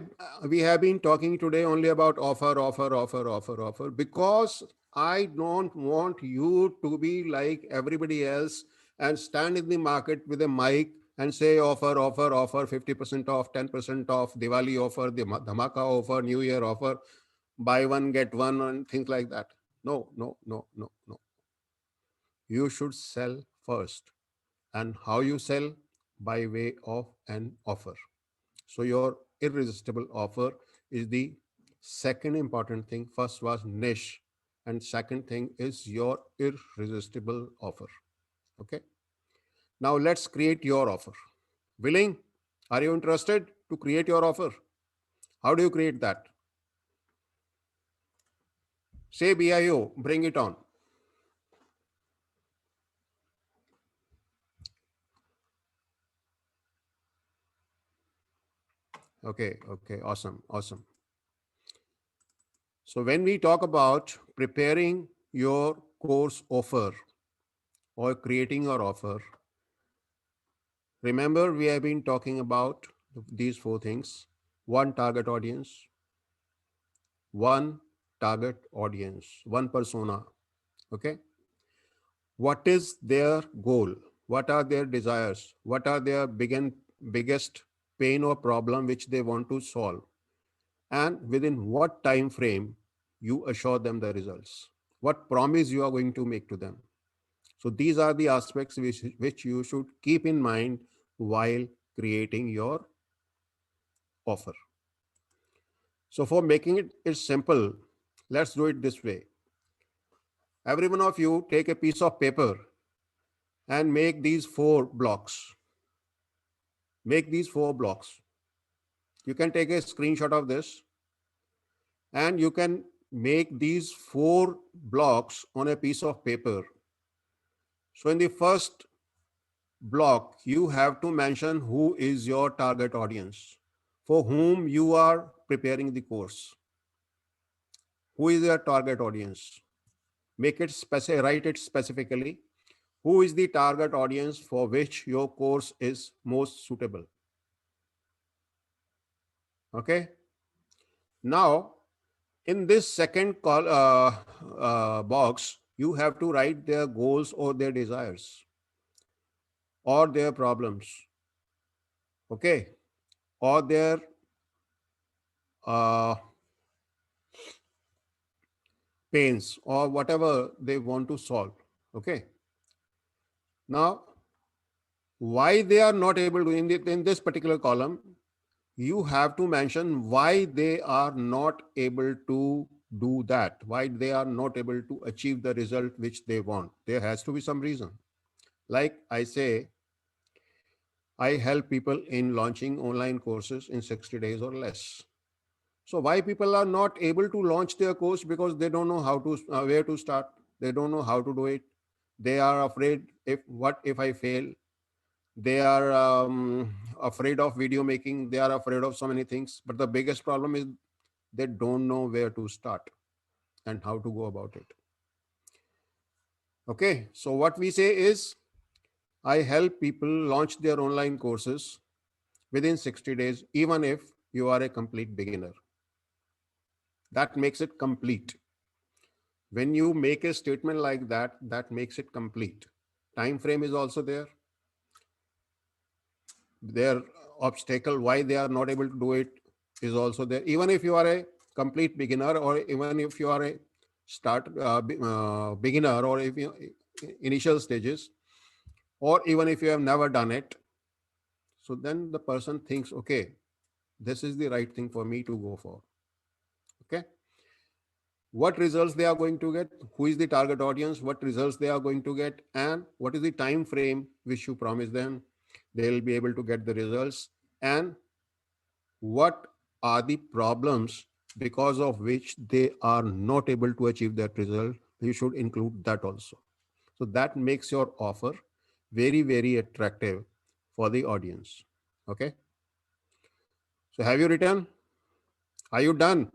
we have been talking today only about offer, because I don't want you to be like everybody else and stand in the market with a mic and say offer, 50% off, 10% off, Diwali offer, the Dhamaka offer, New Year offer, buy one, get one, and things like that. No, no, no, no, no. You should sell first. And how you sell? By way of an offer. So your irresistible offer is the second important thing. First was niche, and second thing is your irresistible offer. Okay. Now let's create your offer. Willing? Are you interested to create your offer? How do you create that? Say BIO, bring it on. Okay, okay, awesome, awesome. So when we talk about preparing your course offer or creating your offer, remember, we have been talking about these four things. One target audience, one target audience, one persona. Okay. What is their goal? What are their desires? What are their biggest pain or problem which they want to solve? And within what time frame you assure them the results? What promise you are going to make to them? So these are the aspects which you should keep in mind while creating your offer. So for making it simple, let's do it this way. Every one of you take a piece of paper and make these four blocks. Make these four blocks. You can take a screenshot of this and you can make these four blocks on a piece of paper. So in the first block, you have to mention who is your target audience, for whom you are preparing the course. Who is your target audience? Make it write it specifically. Who is the target audience for which your course is most suitable? Okay. Now, in this second box, you have to write their goals or their desires or their problems. Okay. Or their uh, pains or whatever they want to solve. Okay. Now, why they are not able to, in this particular column, you have to mention why they are not able to do that, why they are not able to achieve the result which they want. There has to be some reason. Like I say, I help people in launching online courses in 60 days or less. So why people are not able to launch their course? Because they don't know how to, where to start. They don't know how to do it. They are afraid, if I fail? They are afraid of video making. They are afraid of so many things. But the biggest problem is they don't know where to start and how to go about it. Okay. So what we say is, I help people launch their online courses within 60 days, even if you are a complete beginner. That makes it complete. When you make a statement like that, that makes it complete. Time frame is also there. Their obstacle, why they are not able to do it, is also there. Even if you are a complete beginner, or even if you are a beginner, or if you initial stages, or even if you have never done it, so then the person thinks, okay, this is the right thing for me to go for. Okay. What results they are going to get, who is the target audience, what results they are going to get, and what is the time frame which you promise them they will be able to get the results, and what are the problems because of which they are not able to achieve that result. You should include that also. So that makes your offer very, very attractive for the audience. Okay. So have you written? Are you done?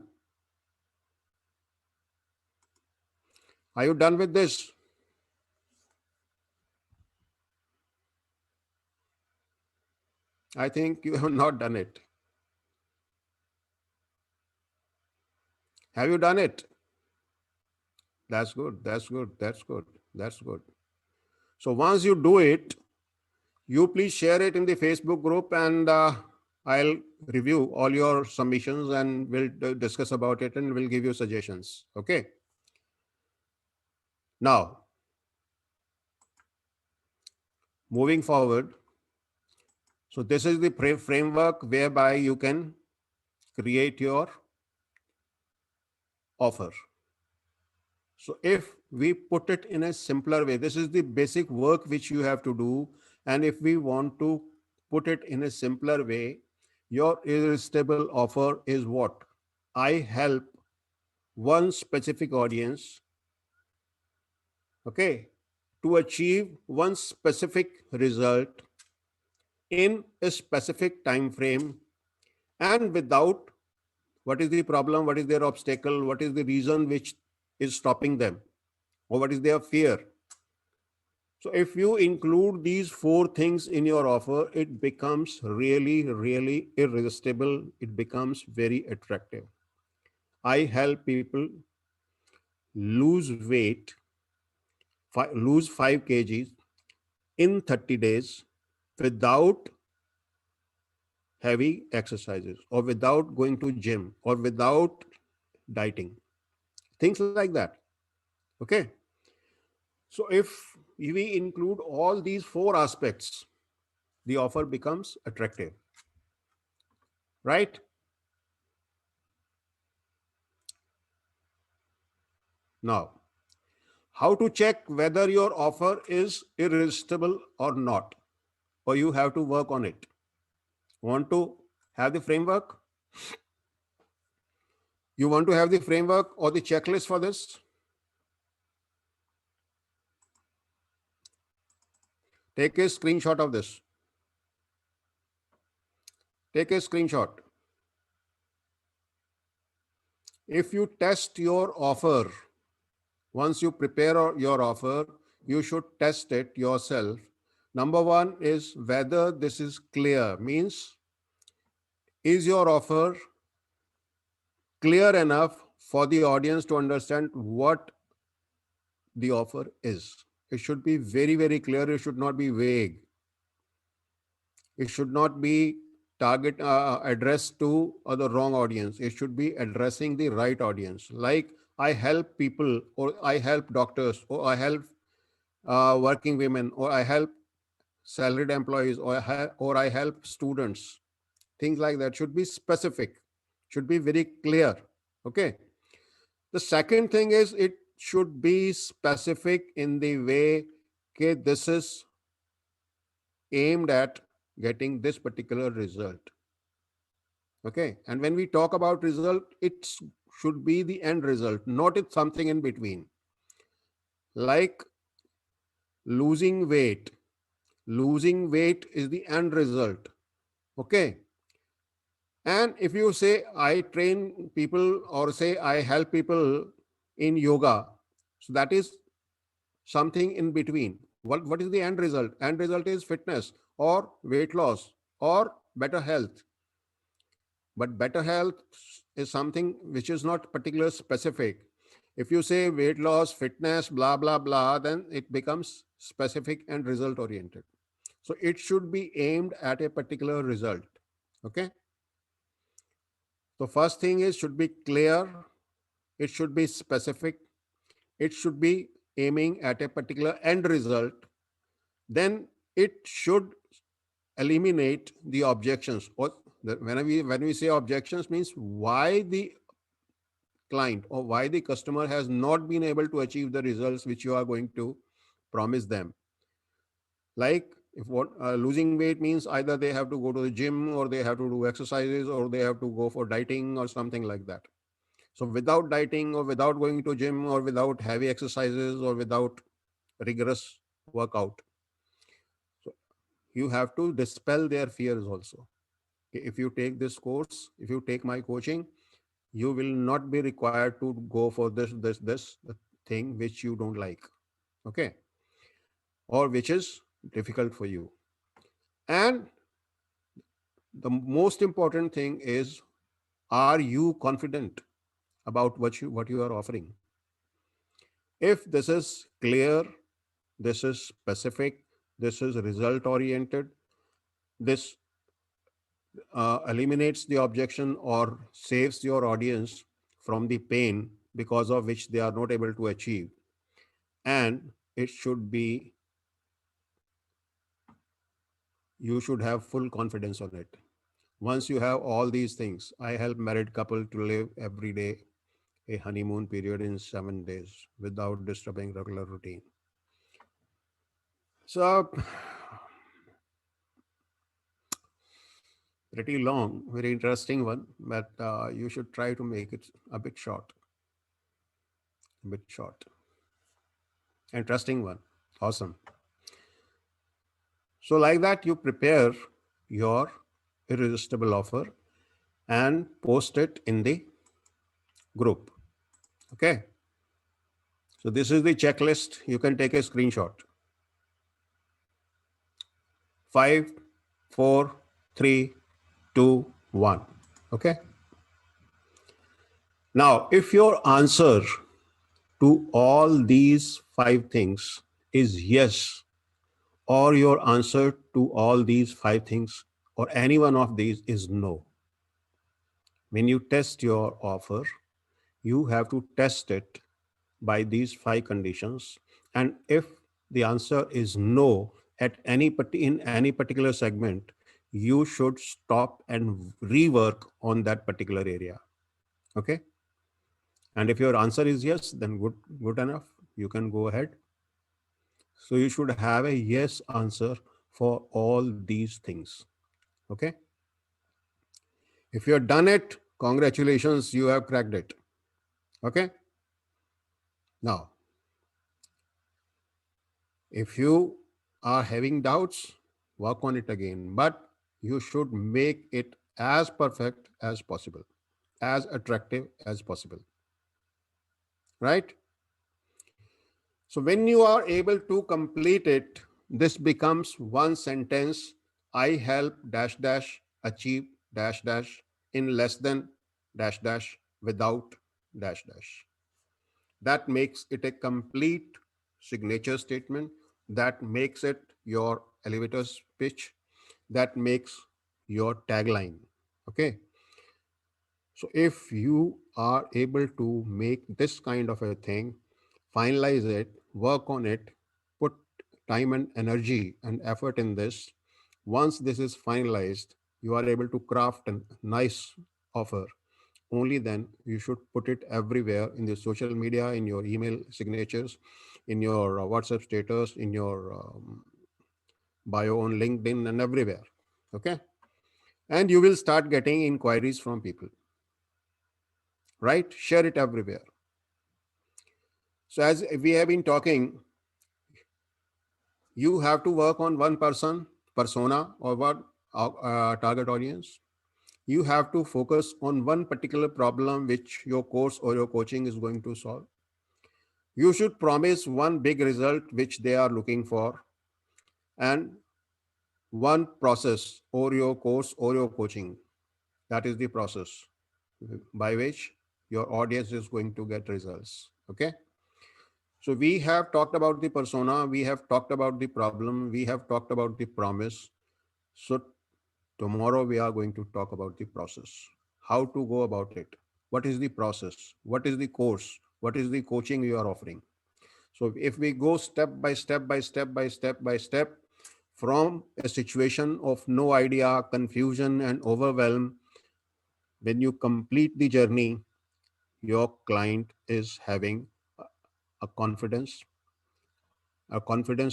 Are you done with this? I think you have not done it. Have you done it? That's good. That's good. That's good. That's good. So once you do it, you please share it in the Facebook group, and I'll review all your submissions and we'll discuss about it and we'll give you suggestions. Okay. Now, moving forward. So this is the framework whereby you can create your offer. So if we put it in a simpler way, this is the basic work which you have to do. And if we want to put it in a simpler way, your irresistible offer is what? I help one specific audience, okay, to achieve one specific result in a specific time frame, and without, what is the problem, what is their obstacle, what is the reason which is stopping them, or what is their fear. So if you include these four things in your offer, it becomes really, really irresistible. It becomes very attractive. I help people lose weight, lose 5 kgs in 30 days without heavy exercises, or without going to gym, or without dieting. Things like that. Okay. So if we include all these four aspects, the offer becomes attractive, right? Now, how to check whether your offer is irresistible or not, or you have to work on it. Want to have the framework? You want to have the framework or the checklist for this? Take a screenshot of this. Take a screenshot. If you test your offer, once you prepare your offer, you should test it yourself. Number one is whether this is clear, means is your offer clear enough for the audience to understand what the offer is. It should be very, very clear. It should not be vague. It should not be target addressed to the wrong audience. It should be addressing the right audience. Like I help people, or I help doctors, or I help working women, or I help salaried employees, or I help students. Things like that should be specific, should be very clear. Okay. The second thing is it should be specific in the way, okay, this is aimed at getting this particular result. Okay. And when we talk about result, it should be the end result, not it's something in between. Like losing weight. Losing weight is the end result. Okay. And if you say I train people or say I help people in yoga, so that is something in between. What is the end result? End result is fitness or weight loss or better health. But better health is something which is not particular specific. If you say weight loss, fitness, blah, blah, blah, then it becomes specific and result oriented. So it should be aimed at a particular result. Okay. So first thing is should be clear. It should be specific. It should be aiming at a particular end result. Then it should eliminate the objections. Or when we say objections, means why the client or why the customer has not been able to achieve the results which you are going to promise them. Like if what losing weight means either they have to go to the gym or they have to do exercises or they have to go for dieting or something like that. So without dieting or without going to gym or without heavy exercises or without rigorous workout, so you have to dispel their fears also. If you take this course, if you take my coaching, you will not be required to go for this thing which you don't like. Okay. Or which is difficult for you. And the most important thing is, are you confident about what you are offering? If this is clear, this is specific, this is result oriented, this eliminates the objection or saves your audience from the pain because of which they are not able to achieve. And it should be, you should have full confidence on it. Once you have all these things, I help married couple to live every day a honeymoon period in 7 days without disturbing regular routine. So pretty long, very interesting one, but you should try to make it a bit short. A bit short. Interesting one. Awesome. So, like that, you prepare your irresistible offer and post it in the group. Okay. So, this is the checklist. You can take a screenshot. 5, 4, 3, 2, 1. Okay. Now, if your answer to all these 5 things is yes, or your answer to all these 5 things or any one of these is no, when you test your offer, you have to test it by these 5 conditions. And if the answer is no at in any particular segment, you should stop and rework on that particular area. Okay. And if your answer is yes, then good enough. You can go ahead. So you should have a yes answer for all these things. Okay. If you have done it, congratulations, you have cracked it. Okay. Now, if you are having doubts, work on it again, but you should make it as perfect as possible, as attractive as possible. Right? So when you are able to complete it, this becomes one sentence. I help dash dash achieve dash dash in less than dash dash without dash dash. That makes it a complete signature statement. That makes it your elevator pitch. That makes your tagline. Okay. So if you are able to make this kind of a thing, finalize it, work on it, put time and energy and effort in this. Once this is finalized, you are able to craft a nice offer. Only then you should put it everywhere in the social media, in your email signatures, in your WhatsApp status, in your bio on LinkedIn, and everywhere. Okay. And you will start getting inquiries from people, right? Share it everywhere. So, as we have been talking, you have to work on one persona, or what target audience. You have to focus on one particular problem which your course or your coaching is going to solve. You should promise one big result which they are looking for, and one process or your course or your coaching. That is the process by which your audience is going to get results. Okay. So we have talked about the persona, we have talked about the problem, we have talked about the promise. So tomorrow we are going to talk about the process. How to go about it? What is the process? What is the course? What is the coaching you are offering? So if we go step by step by step by step by step from a situation of no idea, confusion, and overwhelm, when you complete the journey, your client is having a confidence,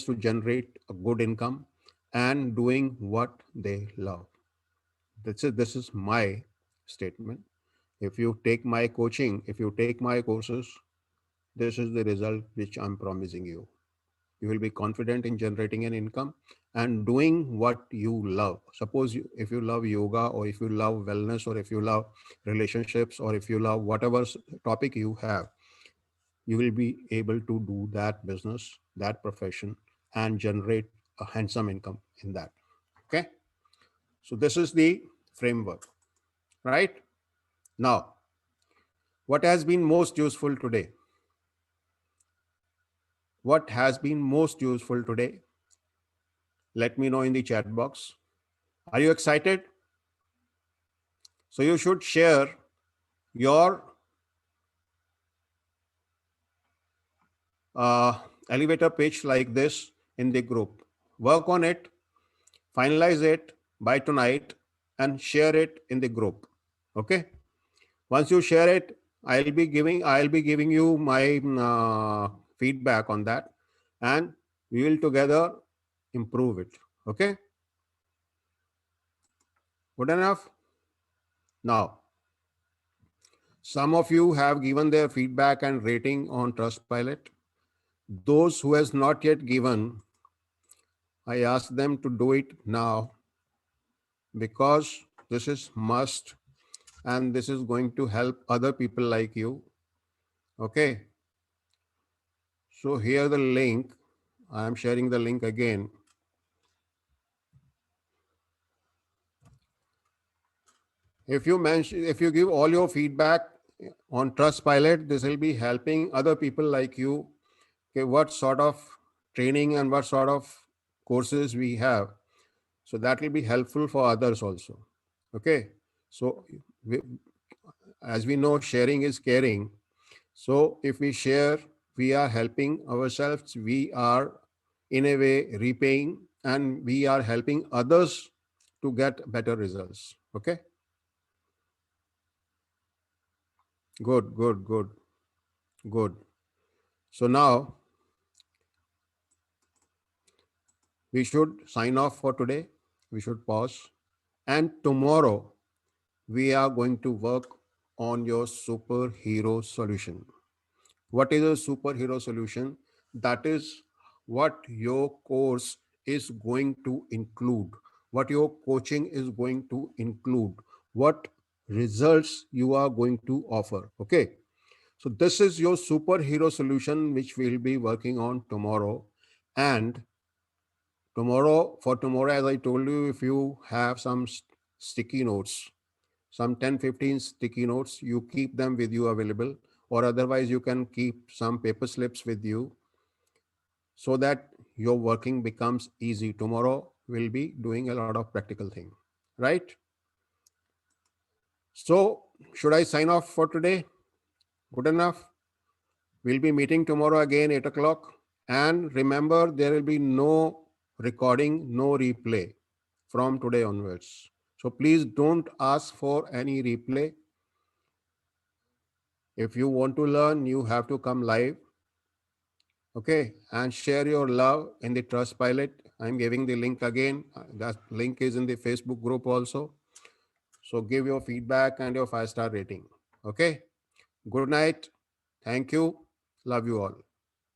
to generate a good income and doing what they love. This is my statement. If you take my coaching, if you take my courses, this is the result which I'm promising you. You will be confident in generating an income and doing what you love. Suppose if you love yoga, or if you love wellness, or if you love relationships, or if you love whatever topic you have, you will be able to do that business, that profession, and generate a handsome income in that. Okay. So this is the framework, right? Now, what has been most useful today? What has been most useful today? Let me know in the chat box. Are you excited? So you should share your elevator pitch like this in the group. Work on it, finalize it by tonight, and share it in the group. Okay. Once you share it, I'll be giving you my feedback on that, and we will together improve it. Okay. Good enough. Now, some of you have given their feedback and rating on Trustpilot. Those who has not yet given, I ask them to do it now, because this is must, and this is going to help other people like you. Okay. So here the link. I am sharing the link again. If you give all your feedback on Trustpilot, this will be helping other people like you. Okay, what sort of training and what sort of courses we have. So that will be helpful for others also. Okay. So we, as we know, sharing is caring. So if we share, we are helping ourselves, we are in a way repaying, and we are helping others to get better results. Okay. Good, good, good, good. So now we should sign off for today. We should pause. And tomorrow we are going to work on your superhero solution. What is a superhero solution? That is what your course is going to include, what your coaching is going to include, what results you are going to offer. Okay. So this is your superhero solution, which we'll be working on tomorrow. And tomorrow, as I told you, if you have some sticky notes, some 10-15 sticky notes, you keep them with you available, or otherwise you can keep some paper slips with you so that your working becomes easy. Tomorrow we'll be doing a lot of practical thing, right? So should I sign off for today? Good enough. We'll be meeting tomorrow again 8 o'clock. And remember, there will be no recording, no replay from today onwards. So please don't ask for any replay. If you want to learn, you have to come live. Okay. And share your love in the Trust Pilot. I'm giving the link again. That link is in the Facebook group also. So give your feedback and your 5-star rating. Okay. Good night. Thank you. Love you all.